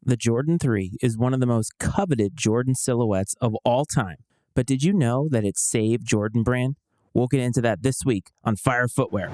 The Jordan 3 is one of the most coveted Jordan silhouettes of all time. But did you know that it saved Jordan Brand? We'll get into that this week on Fire Footwear.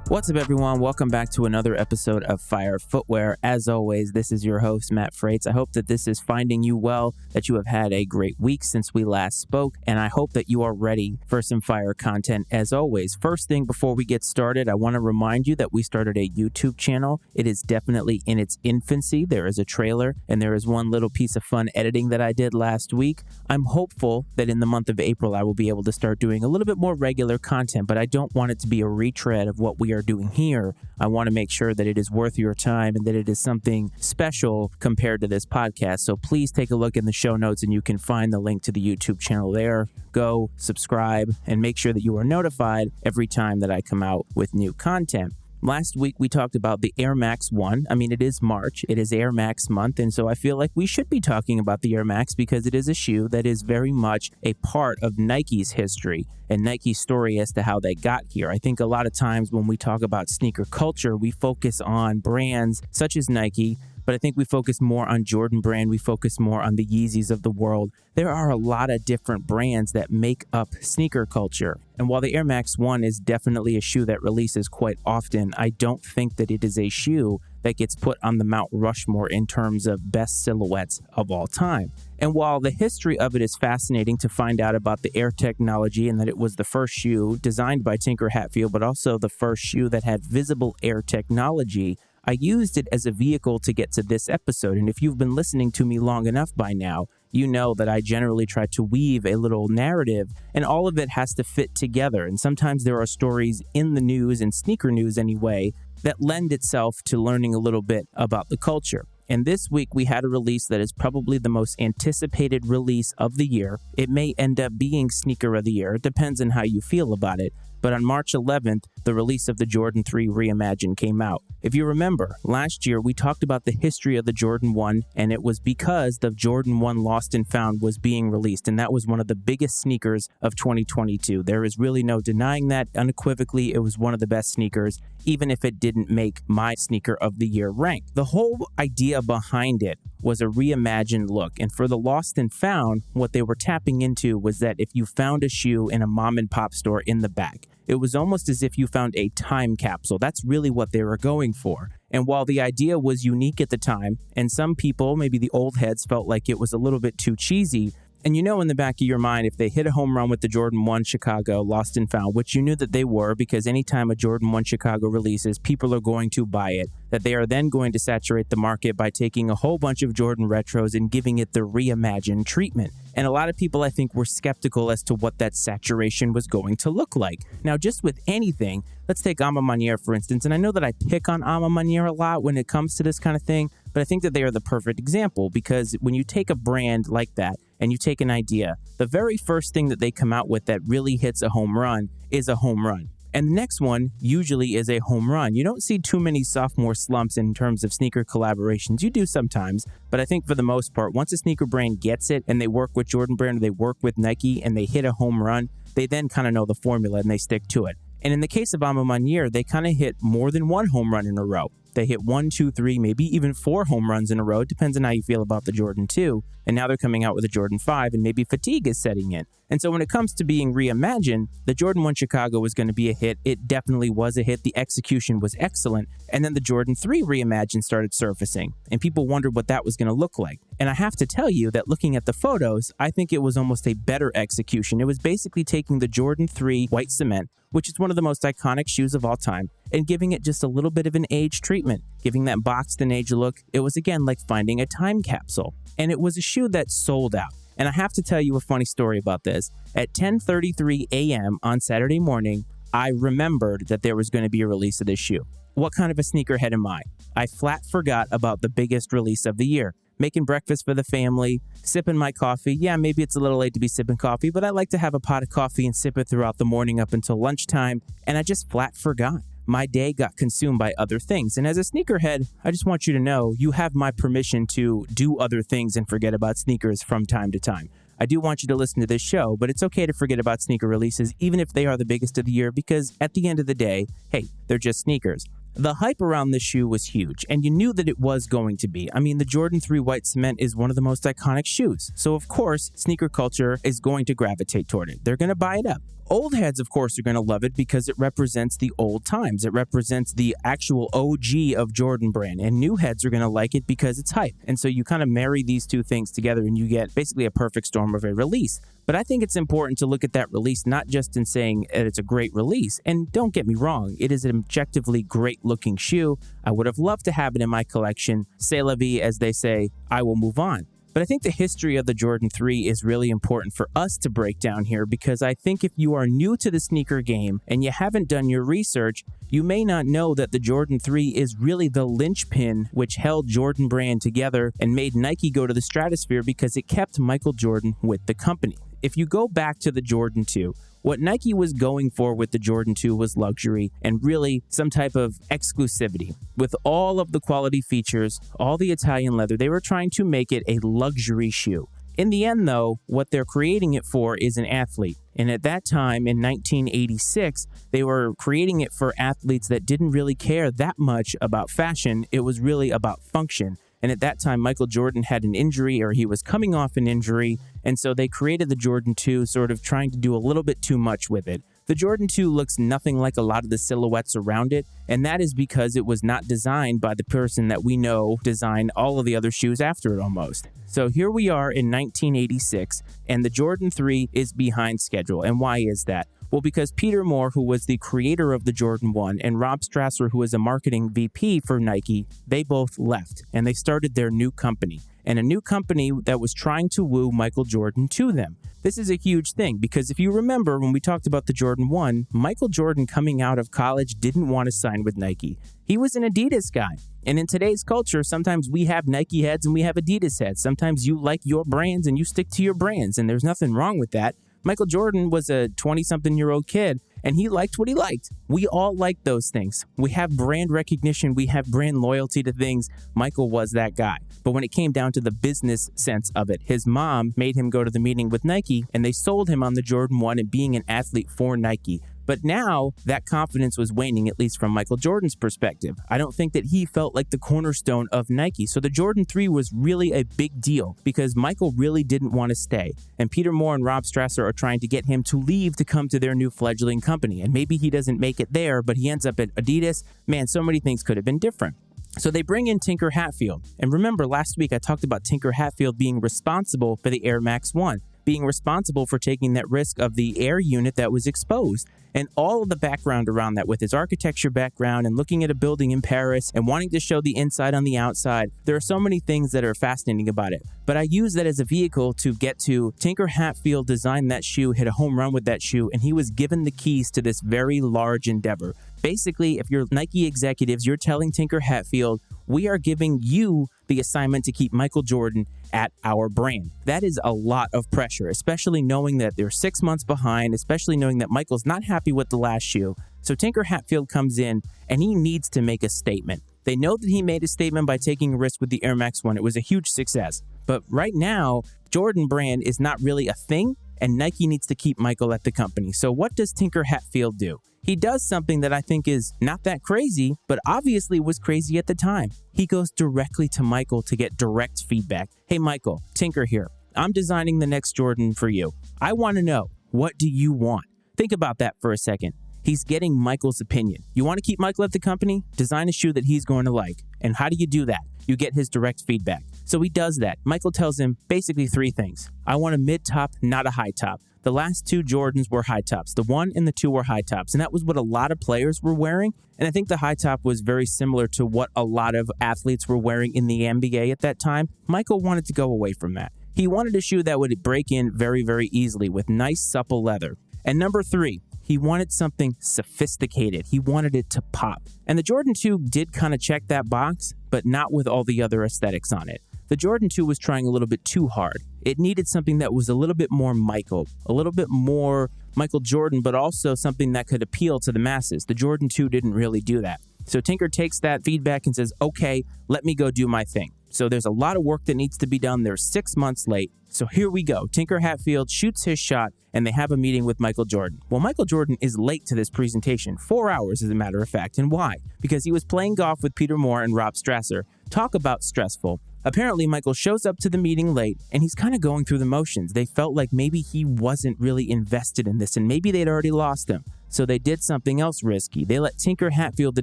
What's up, everyone? Welcome back to another episode of Fire Footwear. As always, this is your host, Matt Frates. I hope that this is finding you well, that you have had a great week since we last spoke, and I hope that you are ready for some fire content as always. First thing before we get started, I want to remind you that we started a YouTube channel. It is definitely in its infancy. There is a trailer, and there is one little piece of fun editing that I did last week. I'm hopeful that in the month of April, I will be able to start doing a little bit more regular content, but I don't want it to be a retread of what we are doing here. I want to make sure that it is worth your time and that it is something special compared to this podcast. So please take a look in the show notes and you can find the link to the YouTube channel there. Go subscribe and make sure that you are notified every time that I come out with new content. Last week, we talked about the Air Max 1. I mean, it is March. It is Air Max month. And so I feel like we should be talking about the Air Max because it is a shoe that is very much a part of Nike's history and Nike's story as to how they got here. I think a lot of times when we talk about sneaker culture, we focus on brands such as Nike, but I think we focus more on Jordan Brand. We focus more on the Yeezys of the world. There are a lot of different brands that make up sneaker culture. And while the Air Max 1 is definitely a shoe that releases quite often, I don't think that it is a shoe that gets put on the Mount Rushmore in terms of best silhouettes of all time. And while the history of it is fascinating to find out about the Air technology and that it was the first shoe designed by Tinker Hatfield, but also the first shoe that had visible air technology, I used it as a vehicle to get to this episode. And if you've been listening to me long enough by now, you know that I generally try to weave a little narrative and all of it has to fit together. And sometimes there are stories in the news, and sneaker news anyway, that lend itself to learning a little bit about the culture. And this week we had a release that is probably the most anticipated release of the year. It may end up being sneaker of the year. It depends on how you feel about it. But on March 11th, the release of the Jordan 3 Reimagined came out. If you remember, last year we talked about the history of the Jordan 1, and it was because the Jordan 1 Lost and Found was being released, and that was one of the biggest sneakers of 2022. There is really no denying that. Unequivocally, it was one of the best sneakers, even if it didn't make my sneaker of the year rank. The whole idea behind it was a reimagined look, and for the Lost and Found, what they were tapping into was that if you found a shoe in a mom and pop store in the back, it was almost as if you found a time capsule. That's really what they were going for. And while the idea was unique at the time, and some people, maybe the old heads, felt like it was a little bit too cheesy, and you know in the back of your mind, if they hit a home run with the Jordan 1 Chicago Lost and Found, which you knew that they were, because anytime a Jordan 1 Chicago releases, people are going to buy it, that they are then going to saturate the market by taking a whole bunch of Jordan retros and giving it the reimagined treatment. And a lot of people, I think, were skeptical as to what that saturation was going to look like. Now, just with anything, let's take A Ma Maniére, for instance, and I know that I pick on A Ma Maniére a lot when it comes to this kind of thing, but I think that they are the perfect example because when you take a brand like that and you take an idea, the very first thing that they come out with that really hits a home run is a home run. And the next one usually is a home run. You don't see too many sophomore slumps in terms of sneaker collaborations. You do sometimes, but I think for the most part, once a sneaker brand gets it and they work with Jordan Brand or they work with Nike and they hit a home run, they then kind of know the formula and they stick to it. And in the case of A Ma Maniére, they kind of hit more than one home run in a row. They hit 1, 2, 3, maybe even 4 home runs in a row. It depends on how you feel about the Jordan 2. And now they're coming out with a Jordan 5 and maybe fatigue is setting in. And so when it comes to being reimagined, the Jordan 1 Chicago was going to be a hit. It definitely was a hit. The execution was excellent. And then the Jordan 3 Reimagined started surfacing and people wondered what that was going to look like. And I have to tell you that looking at the photos, I think it was almost a better execution. It was basically taking the Jordan 3 white cement, which is one of the most iconic shoes of all time, and giving it just a little bit of an age treatment, giving that boxed and age look. It was again like finding a time capsule. And it was a shoe that sold out. And I have to tell you a funny story about this. At 10:33 a.m. on Saturday morning, I remembered that there was going to be a release of this shoe. What kind of a sneakerhead am I? I flat forgot about the biggest release of the year. Making breakfast for the family, sipping my coffee. Yeah, maybe it's a little late to be sipping coffee, but I like to have a pot of coffee and sip it throughout the morning up until lunchtime, and I just flat forgot. my day got consumed by other things. And as a sneakerhead, I just want you to know you have my permission to do other things and forget about sneakers from time to time. I do want you to listen to this show, but it's okay to forget about sneaker releases, even if they are the biggest of the year, because at the end of the day, hey, they're just sneakers. The hype around this shoe was huge, and you knew that it was going to be. I mean, the Jordan 3 White Cement is one of the most iconic shoes. So, of course, sneaker culture is going to gravitate toward it. They're going to buy it up. Old heads, of course, are going to love it because it represents the old times. It represents the actual OG of Jordan brand. And new heads are going to like it because it's hype. And so you kind of marry these two things together and you get basically a perfect storm of a release. But I think it's important to look at that release not just in saying that it's a great release. And don't get me wrong, it is an objectively great looking shoe. I would have loved to have it in my collection. C'est la vie, as they say, I will move on. But I think the history of the Jordan 3 is really important for us to break down here because I think if you are new to the sneaker game and you haven't done your research, you may not know that the Jordan 3 is really the linchpin which held Jordan brand together and made Nike go to the stratosphere because it kept Michael Jordan with the company. If you go back to the Jordan 2, what Nike was going for with the Jordan 2 was luxury and really some type of exclusivity. With all of the quality features, all the Italian leather, they were trying to make it a luxury shoe. In the end, though, what they're creating it for is an athlete. And at that time, in 1986, they were creating it for athletes that didn't really care that much about fashion. It was really about function. And at that time, Michael Jordan had an injury, or he was coming off an injury, and so they created the Jordan 2, sort of trying to do a little bit too much with it. The Jordan 2 looks nothing like a lot of the silhouettes around it, and that is because it was not designed by the person that we know designed all of the other shoes after it almost. So here we are in 1986, and the Jordan 3 is behind schedule. And why is that? Well, because Peter Moore, who was the creator of the Jordan 1, and Rob Strasser, who was a marketing VP for Nike, they both left, and they started their new company. And a new company that was trying to woo Michael Jordan to them. This is a huge thing, because if you remember when we talked about the Jordan 1, Michael Jordan coming out of college didn't want to sign with Nike. He was an Adidas guy. And in today's culture, sometimes we have Nike heads and we have Adidas heads. Sometimes you like your brands and you stick to your brands, and there's nothing wrong with that. Michael Jordan was a 20-something-year-old kid, and he liked what he liked. We all like those things. We have brand recognition. We have brand loyalty to things. Michael was that guy. But when it came down to the business sense of it, his mom made him go to the meeting with Nike, and they sold him on the Jordan 1 and being an athlete for Nike. But now that confidence was waning, at least from Michael Jordan's perspective. I don't think that he felt like the cornerstone of Nike. So the Jordan 3 was really a big deal because Michael really didn't want to stay. And Peter Moore and Rob Strasser are trying to get him to leave to come to their new fledgling company. And maybe he doesn't make it there, but he ends up at Adidas. Man, so many things could have been different. So they bring in Tinker Hatfield. And remember, last week I talked about Tinker Hatfield being responsible for the Air Max 1, being responsible for taking that risk of the air unit that was exposed. And all of the background around that with his architecture background and looking at a building in Paris and wanting to show the inside on the outside. There are so many things that are fascinating about it. But I use that as a vehicle to get to Tinker Hatfield designed that shoe, hit a home run with that shoe, and he was given the keys to this very large endeavor. Basically, if you're Nike executives, you're telling Tinker Hatfield, we are giving you the assignment to keep Michael Jordan at our brand. That is a lot of pressure, especially knowing that they're 6 months behind, especially knowing that Michael's not happy with the last shoe. So Tinker Hatfield comes in and he needs to make a statement. They know that he made a statement by taking a risk with the Air Max 1. It was a huge success. But right now, Jordan brand is not really a thing, and Nike needs to keep Michael at the company. So what does Tinker Hatfield do? He does something that I think is not that crazy, but obviously was crazy at the time. He goes directly to Michael to get direct feedback. Hey, Michael, Tinker here. I'm designing the next Jordan for you. I want to know, what do you want? Think about that for a second. He's getting Michael's opinion. You want to keep Michael at the company? Design a shoe that he's going to like. And how do you do that? You get his direct feedback. So he does that. Michael tells him basically 3 things. I want a mid-top, not a high top. The last 2 Jordans were high tops. The 1 and the 2 were high tops. And that was what a lot of players were wearing. And I think the high top was very similar to what a lot of athletes were wearing in the NBA at that time. Michael wanted to go away from that. He wanted a shoe that would break in very, very easily with nice, supple leather. And number 3, he wanted something sophisticated. He wanted it to pop. And the Jordan 2 did kind of check that box, but not with all the other aesthetics on it. The Jordan 2 was trying a little bit too hard. It needed something that was a little bit more Michael, a little bit more Michael Jordan, but also something that could appeal to the masses. The Jordan 2 didn't really do that. So Tinker takes that feedback and says, okay, let me go do my thing. So there's a lot of work that needs to be done. They're 6 months late. So here we go. Tinker Hatfield shoots his shot, and they have a meeting with Michael Jordan. Well, Michael Jordan is late to this presentation, 4 hours as a matter of fact. And why? Because he was playing golf with Peter Moore and Rob Strasser. Talk about stressful. Apparently, Michael shows up to the meeting late, and he's kind of going through the motions. They felt like maybe he wasn't really invested in this, and maybe they'd already lost him. So they did something else risky. They let Tinker Hatfield, the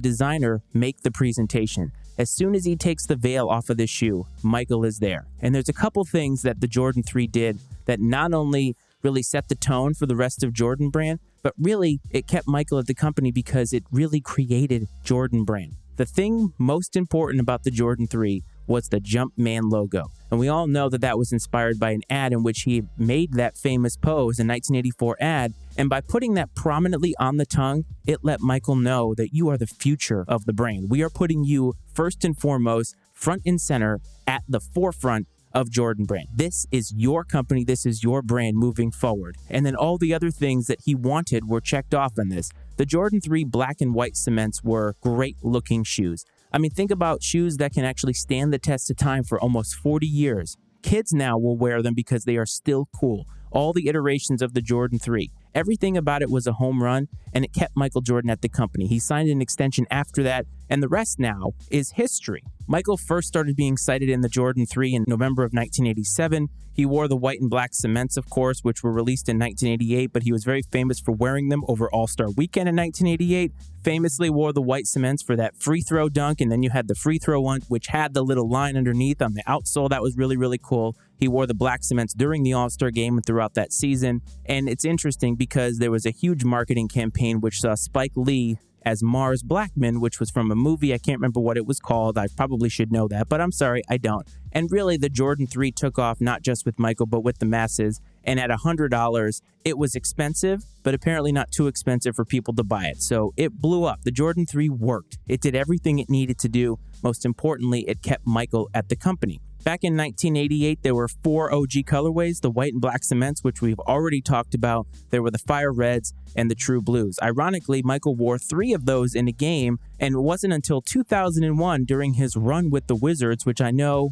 designer, make the presentation. As soon as he takes the veil off of the shoe, Michael is there. And there's a couple things that the Jordan 3 did that not only really set the tone for the rest of Jordan Brand, but really it kept Michael at the company because it really created Jordan Brand. The thing most important about the Jordan 3 was the Jumpman logo. And we all know that that was inspired by an ad in which he made that famous pose, a 1984 ad. And by putting that prominently on the tongue, it let Michael know that you are the future of the brand. We are putting you first and foremost, front and center, at the forefront of Jordan Brand. This is your company. This is your brand moving forward. And then all the other things that he wanted were checked off on this. The Jordan 3 black and white cements were great looking shoes. I mean, think about shoes that can actually stand the test of time for almost 40 years. Kids now will wear them because they are still cool. All the iterations of the Jordan 3. Everything about it was a home run, and it kept Michael Jordan at the company. He signed an extension after that, and the rest now is history. Michael first started being cited in the Jordan 3 in November of 1987. He wore the white and black cements, of course, which were released in 1988, but he was very famous for wearing them over All-Star Weekend in 1988. Famously wore the white cements for that free throw dunk, and then you had the free throw one, which had the little line underneath on the outsole. That was really, really cool. He wore the black cements during the All-Star game and throughout that season. And it's interesting because there was a huge marketing campaign which saw Spike Lee as Mars Blackman, which was from a movie. I can't remember what it was called. I probably should know that, but I'm sorry, I don't. And really, the Jordan 3 took off not just with Michael, but with the masses. And at $100, it was expensive, but apparently not too expensive for people to buy it. So it blew up. The Jordan 3 worked. It did everything it needed to do. Most importantly, it kept Michael at the company. Back in 1988, there were 4 OG colorways, the white and black cements, which we've already talked about. There were the Fire Reds and the True Blues. Ironically, Michael wore 3 of those in a game, and it wasn't until 2001 during his run with the Wizards, which I know,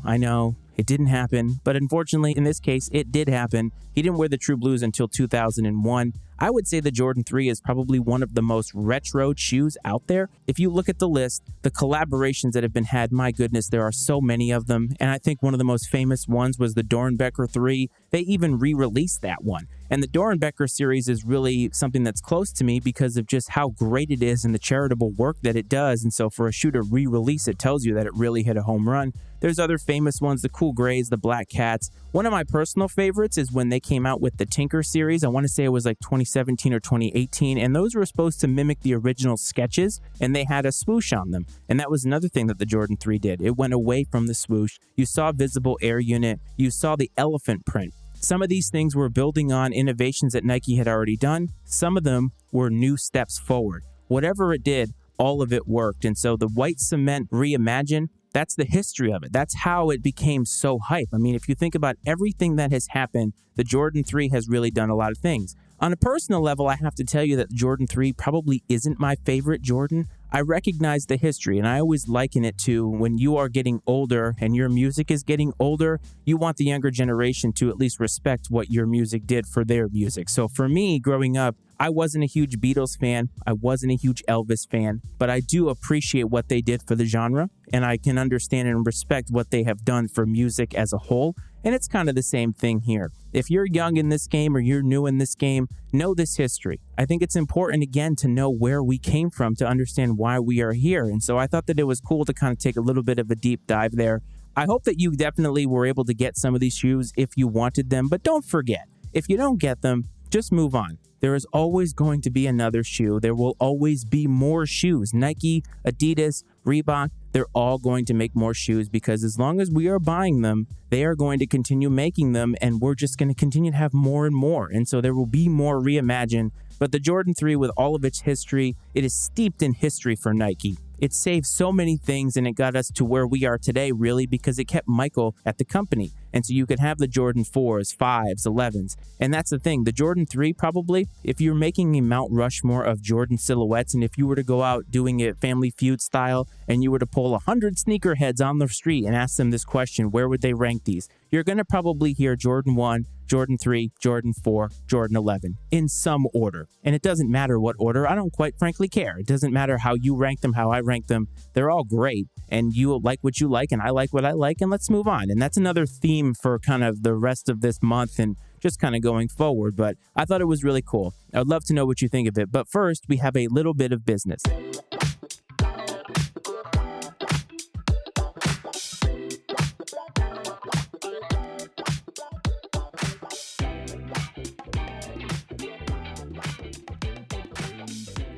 it didn't happen, but unfortunately, in this case, it did happen. He didn't wear the True Blues until 2001. I would say the Jordan 3 is probably one of the most retro shoes out there. If you look at the list, the collaborations that have been had, my goodness, there are so many of them. And I think one of the most famous ones was the Doernbecher 3. They even re-released that one. And the Doernbecher series is really something that's close to me because of just how great it is and the charitable work that it does. And so for a shoe to re-release it tells you that it really hit a home run. There's other famous ones, the Cool Grays, the Black Cats. One of my personal favorites is when they came out with the Tinker series. I want to say it was like 2017 or 2018. And those were supposed to mimic the original sketches, and they had a swoosh on them. And that was another thing that the Jordan 3 did. It went away from the swoosh. You saw visible air unit. You saw the elephant print. Some of these things were building on innovations that Nike had already done. Some of them were new steps forward. Whatever it did, all of it worked. And so the white cement Reimagined, that's the history of it. That's how it became so hype. I mean, if you think about everything that has happened, the Jordan 3 has really done a lot of things. On a personal level, I have to tell you that the Jordan 3 probably isn't my favorite Jordan. I recognize the history, and I always liken it to when you are getting older and your music is getting older, you want the younger generation to at least respect what your music did for their music. So for me, growing up, I wasn't a huge Beatles fan. I wasn't a huge Elvis fan, but I do appreciate what they did for the genre, and I can understand and respect what they have done for music as a whole. And it's kind of the same thing here. If you're young in this game or you're new in this game, know this history. I think it's important, again, to know where we came from to understand why we are here. And so I thought that it was cool to kind of take a little bit of a deep dive there. I hope that you definitely were able to get some of these shoes if you wanted them, but don't forget, if you don't get them, just move on. There is always going to be another shoe. There will always be more shoes. Nike, Adidas, Reebok, they're all going to make more shoes because as long as we are buying them, they are going to continue making them, and we're just going to continue to have more and more. And so there will be more Reimagined. But the Jordan 3, with all of its history, it is steeped in history for Nike. It saved so many things, and it got us to where we are today, really, because it kept Michael at the company. And so you could have the Jordan 4s, 5s, 11s. And that's the thing. The Jordan 3 probably, if you're making a Mount Rushmore of Jordan silhouettes, and if you were to go out doing it Family Feud style, and you were to pull 100 sneakerheads on the street and ask them this question, where would they rank these? You're going to probably hear Jordan 1, Jordan 3, Jordan 4, Jordan 11 in some order. And it doesn't matter what order. I don't quite frankly care. It doesn't matter how you rank them, how I rank them. They're all great. And you like what you like, and I like what I like, and let's move on. And that's another theme for kind of the rest of this month and just kind of going forward. But I thought it was really cool. I would love to know what you think of it. But first, we have a little bit of business.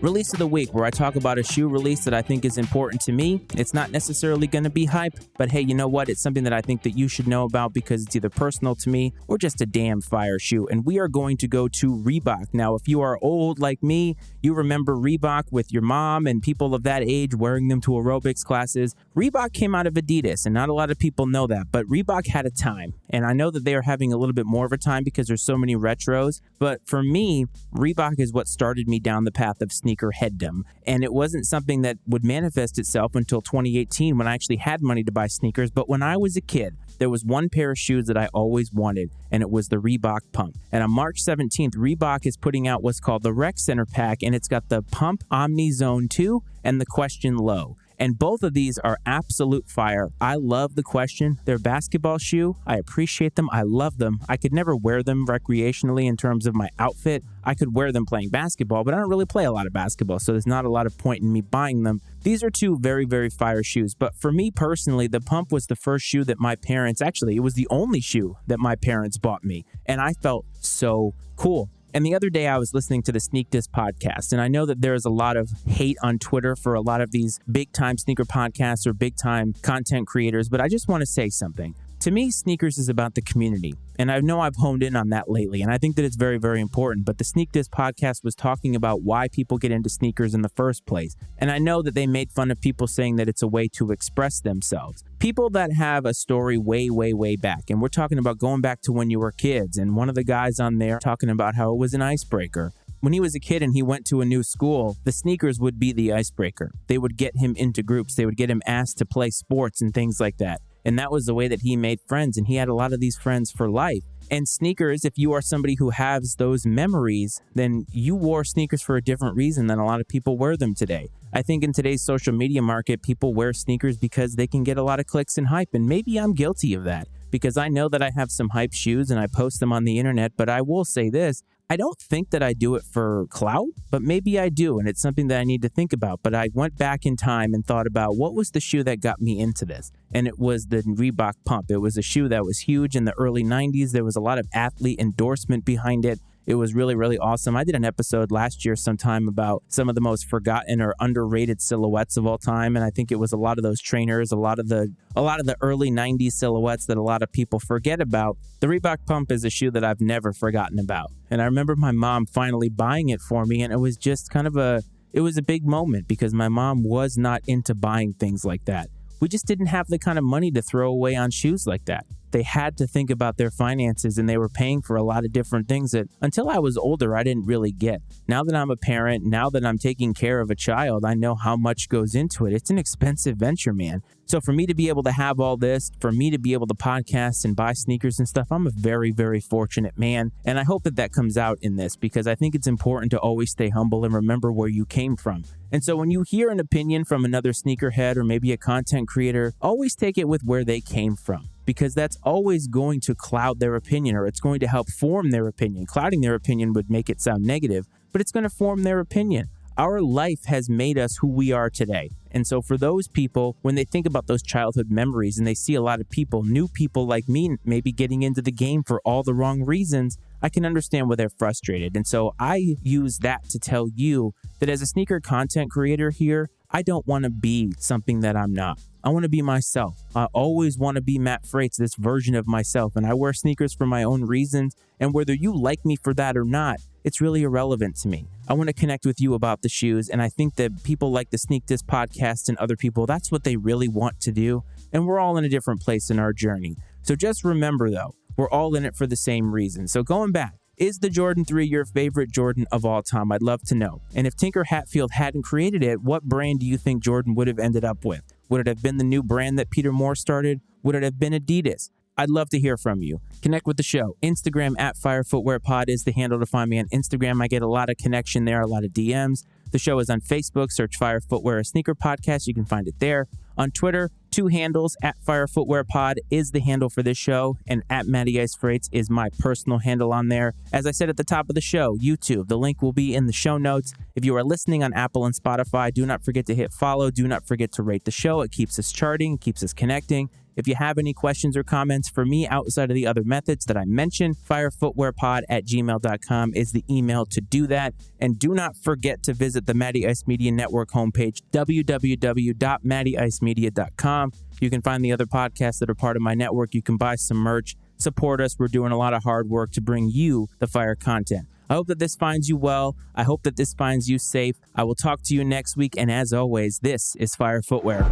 Release of the week, where I talk about a shoe release that I think is important to me. It's not necessarily going to be hype, but hey, you know what? It's something that I think that you should know about because it's either personal to me or just a damn fire shoe. And we are going to go to Reebok. Now, if you are old like me, you remember Reebok with your mom and people of that age wearing them to aerobics classes. Reebok came out of Adidas, and not a lot of people know that, but Reebok had a time. And I know that they are having a little bit more of a time because there's so many retros. But for me, Reebok is what started me down the path of sneakerheaddom. And it wasn't something that would manifest itself until 2018 when I actually had money to buy sneakers. But when I was a kid, there was one pair of shoes that I always wanted, and it was the Reebok Pump. And on March 17th, Reebok is putting out what's called the Rec Center Pack, and it's got the Pump Omni Zone 2 and the Question Low. And both of these are absolute fire. I love the Question. They're a basketball shoe. I appreciate them. I love them. I could never wear them recreationally in terms of my outfit. I could wear them playing basketball, but I don't really play a lot of basketball, so there's not a lot of point in me buying them. These are two very, very fire shoes. But for me personally, the Pump was the first shoe that my parents, actually, it was the only shoe that my parents bought me. And I felt so cool. And the other day I was listening to the Sneak Diss podcast, and I know that there is a lot of hate on Twitter for a lot of these big-time sneaker podcasts or big-time content creators, but I just want to say something. To me, sneakers is about the community, and I know I've honed in on that lately, and I think that it's very, very important, but the Sneak Diss podcast was talking about why people get into sneakers in the first place, and I know that they made fun of people saying that it's a way to express themselves. People that have a story way, way, way back, and we're talking about going back to when you were kids, and one of the guys on there talking about how it was an icebreaker. When he was a kid and he went to a new school, the sneakers would be the icebreaker. They would get him into groups. They would get him asked to play sports and things like that. And that was the way that he made friends, and he had a lot of these friends for life. And sneakers, if you are somebody who has those memories, then you wore sneakers for a different reason than a lot of people wear them today. I think in today's social media market, people wear sneakers because they can get a lot of clicks and hype, and maybe I'm guilty of that because I know that I have some hype shoes and I post them on the internet, but I will say this. I don't think that I do it for clout, but maybe I do, and it's something that I need to think about. But I went back in time and thought about what was the shoe that got me into this, and it was the Reebok Pump. It was a shoe that was huge in the early 90s. There was a lot of athlete endorsement behind it. It was really, really awesome. I did an episode last year sometime about some of the most forgotten or underrated silhouettes of all time, and I think it was a lot of those trainers, a lot of the early 90s silhouettes that a lot of people forget about. The Reebok Pump is a shoe that I've never forgotten about. And I remember my mom finally buying it for me, and it was just it was a big moment because my mom was not into buying things like that. We just didn't have the kind of money to throw away on shoes like that. They had to think about their finances, and they were paying for a lot of different things that until I was older, I didn't really get. Now that I'm a parent, now that I'm taking care of a child, I know how much goes into it. It's an expensive venture, man. So for me to be able to have all this, for me to be able to podcast and buy sneakers and stuff, I'm a very, very fortunate man. And I hope that that comes out in this because I think it's important to always stay humble and remember where you came from. And so when you hear an opinion from another sneakerhead or maybe a content creator, always take it with where they came from. Because that's always going to cloud their opinion, or it's going to help form their opinion. Clouding their opinion would make it sound negative, but it's going to form their opinion. Our life has made us who we are today. And so for those people, when they think about those childhood memories and they see a lot of people, new people like me, maybe getting into the game for all the wrong reasons, I can understand why they're frustrated. And so I use that to tell you that as a sneaker content creator here, I don't want to be something that I'm not. I want to be myself. I always want to be Matt Frates, this version of myself. And I wear sneakers for my own reasons. And whether you like me for that or not, it's really irrelevant to me. I want to connect with you about the shoes. And I think that people like the Sneak Diss podcast and other people, that's what they really want to do. And we're all in a different place in our journey. So just remember, though, we're all in it for the same reason. So going back, is the Jordan 3 your favorite Jordan of all time? I'd love to know. And if Tinker Hatfield hadn't created it, what brand do you think Jordan would have ended up with? Would it have been the new brand that Peter Moore started? Would it have been Adidas? I'd love to hear from you. Connect with the show. Instagram at Fire Footwear Pod is the handle to find me on Instagram. I get a lot of connection there, a lot of DMs. The show is on Facebook. Search Fire Footwear, a sneaker podcast. You can find it there. On Twitter, 2 handles. At Fire Footwear Pod is the handle for this show, and at Matty Ice Freights is my personal handle on there. As I said at the top of the show, YouTube, the link will be in the show notes. If you are listening on Apple and Spotify, do not forget to hit follow. Do not forget to rate the show. It keeps us charting, it keeps us connecting. If you have any questions or comments for me outside of the other methods that I mentioned, firefootwearpod@gmail.com is the email to do that. And do not forget to visit the Matty Ice Media Network homepage, www.mattyIcemedia.com. You can find the other podcasts that are part of my network. You can buy some merch, support us. We're doing a lot of hard work to bring you the fire content. I hope that this finds you well. I hope that this finds you safe. I will talk to you next week. And as always, this is Fire Footwear.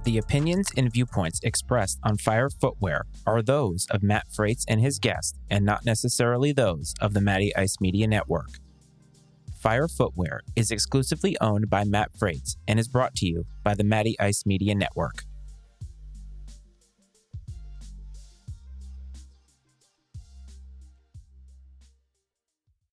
The opinions and viewpoints expressed on Fire Footwear are those of Matt Freights and his guests, and not necessarily those of the Matty Ice Media Network. Fire Footwear is exclusively owned by Matt Freights and is brought to you by the Matty Ice Media Network.